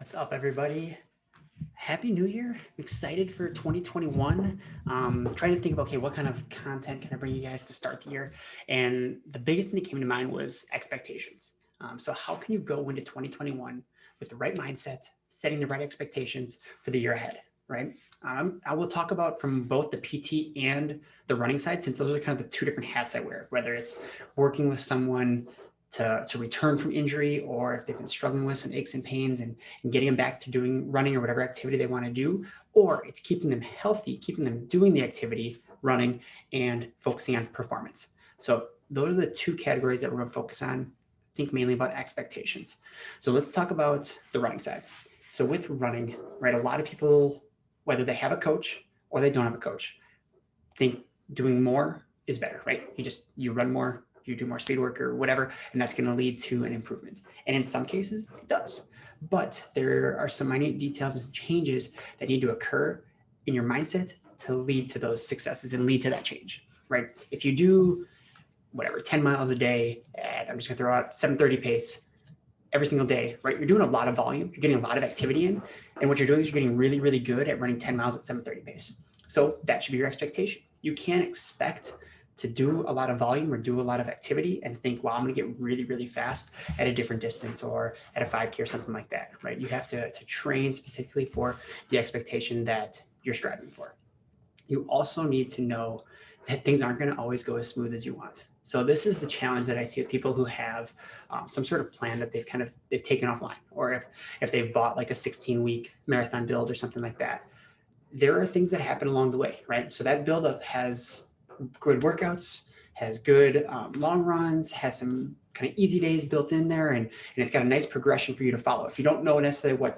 What's up, everybody? Happy New Year. I'm excited for 2021. Trying to think about, okay, what kind of content can I bring you guys to start the year? And the biggest thing that came to mind was expectations. So, how can you go into 2021 with the right mindset, setting the right expectations for the year ahead, right? I will talk about from both the PT and the running side, since those are kind of the two different hats I wear, whether it's working with someone to return from injury, or if they've been struggling with some aches and pains and getting them back to doing running or whatever activity they want to do, or it's keeping them healthy, keeping them doing the activity, running, and focusing on performance. So those are the two categories that we're going to focus on. Think mainly about expectations. So let's talk about the running side. So with running, right, a lot of people, whether they have a coach or they don't have a coach, think doing more is better, right? You run more, you do more speed work or whatever, and that's going to lead to an improvement. And in some cases, it does. But there are some minute details and changes that need to occur in your mindset to lead to those successes and lead to that change, right? If you do whatever 10 miles a day at, I'm just going to throw out 7:30 pace every single day, right? You're doing a lot of volume, you're getting a lot of activity in, and what you're doing is you're getting really, really good at running 10 miles at 7:30 pace. So that should be your expectation. You can't expect to do a lot of volume or do a lot of activity and think, well, I'm going to get really, really fast at a different distance or at a 5K or something like that, right? You have to train specifically for the expectation that you're striving for. You also need to know that things aren't going to always go as smooth as you want. So this is the challenge that I see with people who have some sort of plan that they've taken offline, or if they've bought like a 16-week marathon build or something like that. There are things that happen along the way, right? So that buildup has good workouts, has good long runs, has some kind of easy days built in there, and it's got a nice progression for you to follow. If you don't know necessarily what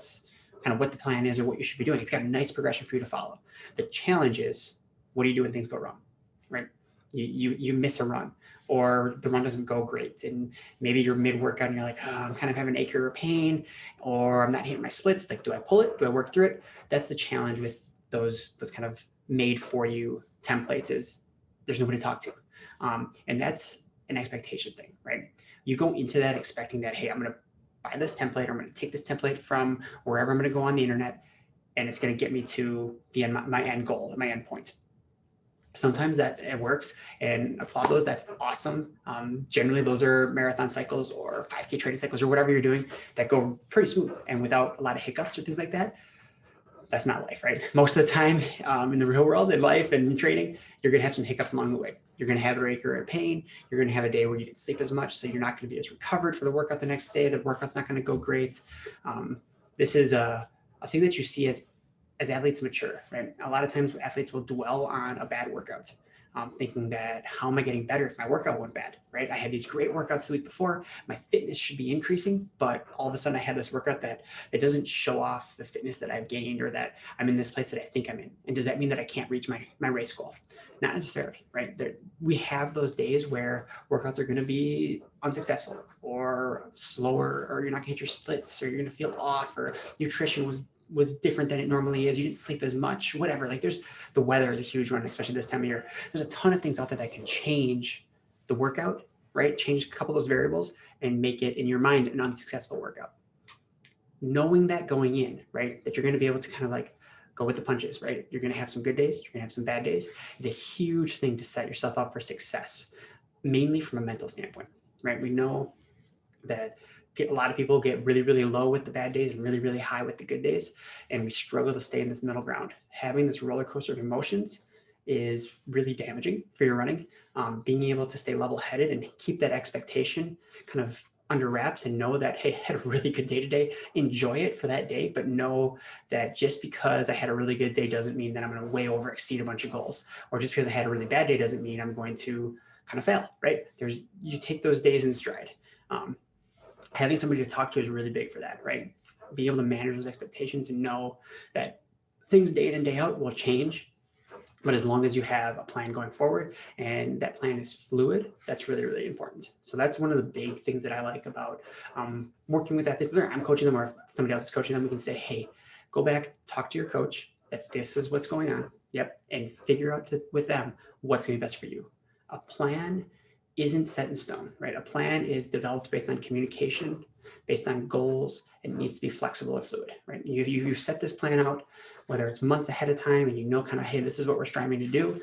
the plan is or what you should be doing, it's got a nice progression for you to follow. The challenge is, what do you do when things go wrong, right? You miss a run, or the run doesn't go great, and maybe you're mid workout and you're like, oh, I'm kind of having ache or pain, or I'm not hitting my splits. Like, do I pull it? Do I work through it? That's the challenge with those kind of made for you templates, is there's nobody to talk to. And that's an expectation thing, right? You go into that expecting that, hey, I'm going to buy this template, or I'm going to take this template from wherever I'm going to go on the internet, and it's going to get me to the end, my end goal, my end point. Sometimes that it works, and applaud those. That's awesome. Generally, those are marathon cycles or 5K training cycles or whatever you're doing that go pretty smooth and without a lot of hiccups or things like that. That's not life, right? Most of the time in the real world, in life and in training, you're going to have some hiccups along the way. You're going to have a ache or a pain. You're going to have a day where you didn't sleep as much, so you're not going to be as recovered for the workout the next day. The workout's not going to go great. This is a thing that you see as athletes mature, right? A lot of times athletes will dwell on a bad workout, thinking that, how am I getting better if my workout went bad, right? I had these great workouts the week before, my fitness should be increasing, but all of a sudden I had this workout that it doesn't show off the fitness that I've gained, or that I'm in this place that I think I'm in. And does that mean that I can't reach my race goal? Not necessarily, right? We have those days where workouts are going to be unsuccessful or slower, or you're not going to hit your splits, or you're going to feel off, or nutrition was different than it normally is. You didn't sleep as much, whatever. Like, the weather is a huge one, especially this time of year. There's a ton of things out there that can change the workout, right? Change a couple of those variables and make it in your mind an unsuccessful workout. Knowing that going in, right, that you're going to be able to kind of like go with the punches, right? You're going to have some good days, you're going to have some bad days, is a huge thing to set yourself up for success, mainly from a mental standpoint, right? We know that a lot of people get really, really low with the bad days and really, really high with the good days. And we struggle to stay in this middle ground. Having this roller coaster of emotions is really damaging for your running. Being able to stay level headed and keep that expectation kind of under wraps, and know that, hey, I had a really good day today, enjoy it for that day, but know that just because I had a really good day doesn't mean that I'm going to way over exceed a bunch of goals, or just because I had a really bad day doesn't mean I'm going to kind of fail, right? You take those days in stride. Having somebody to talk to is really big for that, right? Be able to manage those expectations and know that things day in and day out will change. But as long as you have a plan going forward and that plan is fluid, that's really, really important. So that's one of the big things that I like about working with athletes. Whether I'm coaching them or if somebody else is coaching them, we can say, hey, go back, talk to your coach, that this is what's going on. Yep. And figure out with them what's going to be best for you. A plan isn't set in stone, right? A plan is developed based on communication, based on goals, and it needs to be flexible or fluid, right? You set this plan out, whether it's months ahead of time and you know kind of, hey, this is what we're striving to do.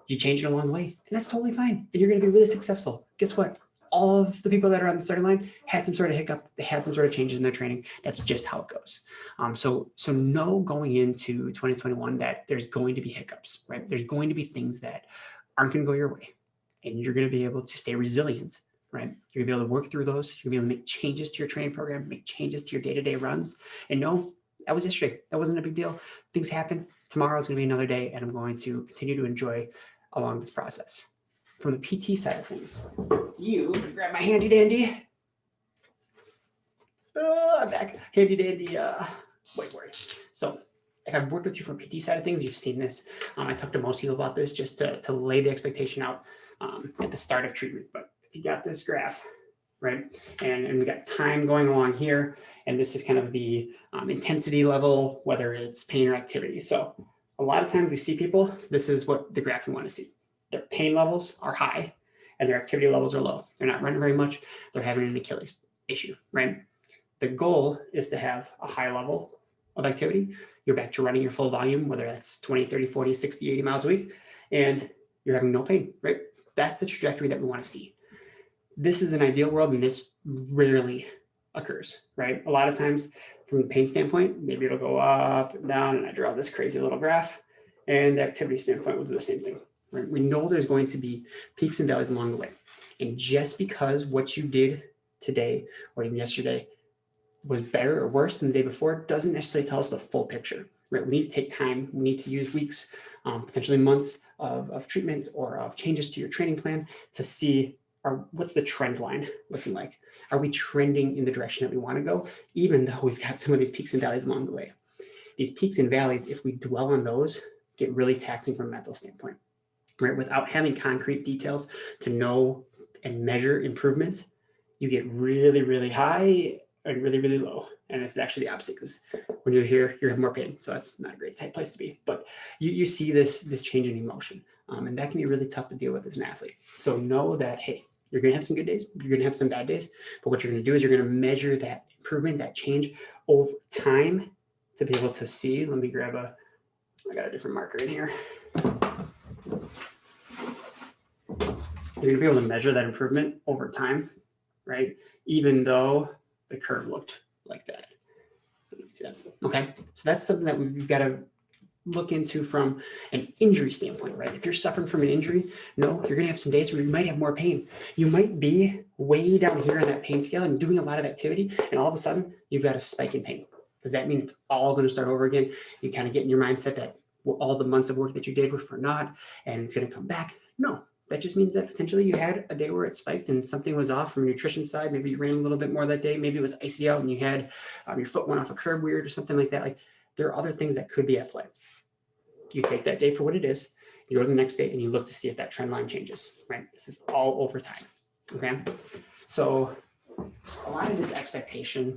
You change it along the way, and that's totally fine. And you're going to be really successful. Guess what? All of the people that are on the starting line had some sort of hiccup. They had some sort of changes in their training. That's just how it goes. So know going into 2021 that there's going to be hiccups, right? There's going to be things that aren't going to go your way, and you're going to be able to stay resilient, right? You're going to be able to work through those. You're going to be able to make changes to your training program, make changes to your day-to-day runs, and know that was yesterday. That wasn't a big deal. Things happen. Tomorrow is going to be another day, and I'm going to continue to enjoy along this process. From the PT side of things, you grab my handy dandy. I'm back. Handy dandy whiteboard. So if I've worked with you from PT side of things, you've seen this. I talk to most people about this just to lay the expectation out at the start of treatment. But if you got this graph, right, and we got time going along here, and this is kind of the intensity level, whether it's pain or activity. So a lot of times we see people, this is what the graph we want to see. Their pain levels are high and their activity levels are low. They're not running very much. They're having an Achilles issue, right? The goal is to have a high level of activity. You're back to running your full volume, whether that's 20, 30, 40, 60, 80 miles a week, and you're having no pain, right? That's the trajectory that we want to see. This is an ideal world, and this rarely occurs, right? A lot of times from the pain standpoint, maybe it'll go up and down, and I draw this crazy little graph, and the activity standpoint will do the same thing. Right? We know there's going to be peaks and valleys along the way. And just because what you did today or even yesterday was better or worse than the day before doesn't necessarily tell us the full picture. Right? We need to take time. We need to use weeks, potentially months of treatment or of changes to your training plan to see what's the trend line looking like. Are we trending in the direction that we want to go, even though we've got some of these peaks and valleys along the way? These peaks and valleys, if we dwell on those, get really taxing from a mental standpoint. Right? Without having concrete details to know and measure improvement, you get really, really high and really, really low. And it's actually the opposite, because when you're here, you have more pain. So that's not a great type place to be. But you see this change in emotion. And that can be really tough to deal with as an athlete. So know that, hey, you're going to have some good days. You're going to have some bad days. But what you're going to do is you're going to measure that improvement, that change over time to be able to see. Let me I got a different marker in here. You're going to be able to measure that improvement over time, right? Even though the curve looked like that. See that? Okay, so that's something that we've got to look into from an injury standpoint, right? If you're suffering from an injury, no, you're going to have some days where you might have more pain. You might be way down here on that pain scale and doing a lot of activity, and all of a sudden you've got a spike in pain. Does that mean it's all going to start over again? You kind of get in your mindset that all the months of work that you did were for naught and it's going to come back? No. That just means that potentially you had a day where it spiked and something was off from your nutrition side. Maybe you ran a little bit more that day. Maybe it was icy out and you had your foot went off a curb weird or something like that. Like, there are other things that could be at play. You take that day for what it is. You go to the next day and you look to see if that trend line changes, right? This is all over time, okay? So a lot of this expectation,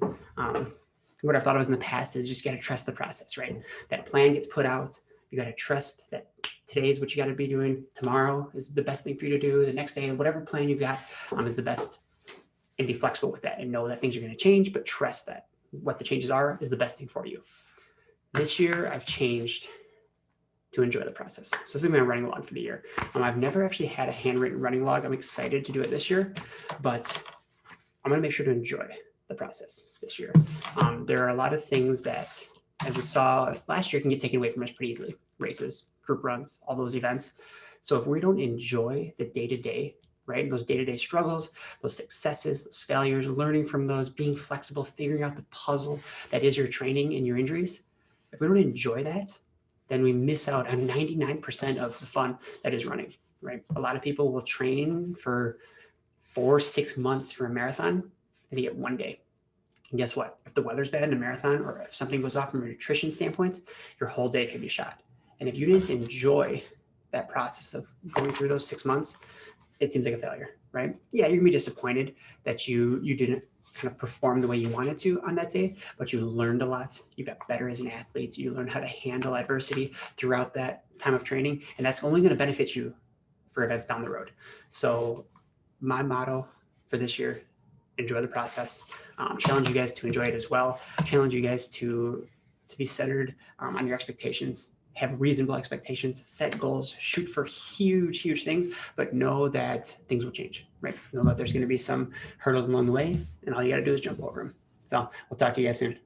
what I've thought of as in the past is just got to trust the process, right? That plan gets put out. You got to trust that today is what you got to be doing. Tomorrow is the best thing for you to do. The next day, whatever plan you've got is the best, and be flexible with that and know that things are going to change, but trust that what the changes are is the best thing for you. This year, I've changed to enjoy the process. So this is my running log for the year. I've never actually had a handwritten running log. I'm excited to do it this year, but I'm going to make sure to enjoy the process this year. There are a lot of things that, as we saw last year, can get taken away from us pretty easily. Races, group runs, all those events. So if we don't enjoy the day-to-day, right, those day-to-day struggles, those successes, those failures, learning from those, being flexible, figuring out the puzzle that is your training and your injuries, if we don't enjoy that, then we miss out on 99% of the fun that is running, right? A lot of people will train for 4-6 months for a marathon and they get one day. And guess what? If the weather's bad in a marathon, or if something goes off from a nutrition standpoint, your whole day could be shot. And if you didn't enjoy that process of going through those 6 months, it seems like a failure, right? Yeah, you're gonna be disappointed that you didn't kind of perform the way you wanted to on that day, but you learned a lot. You got better as an athlete. You learned how to handle adversity throughout that time of training, and that's only going to benefit you for events down the road. So my motto for this year enjoy the process. Challenge you guys to enjoy it as well. Challenge you guys to be centered on your expectations. Have reasonable expectations, set goals, shoot for huge things, but know that things will change, right? Know that there's going to be some hurdles along the way, and all you got to do is jump over them. So we'll talk to you guys soon.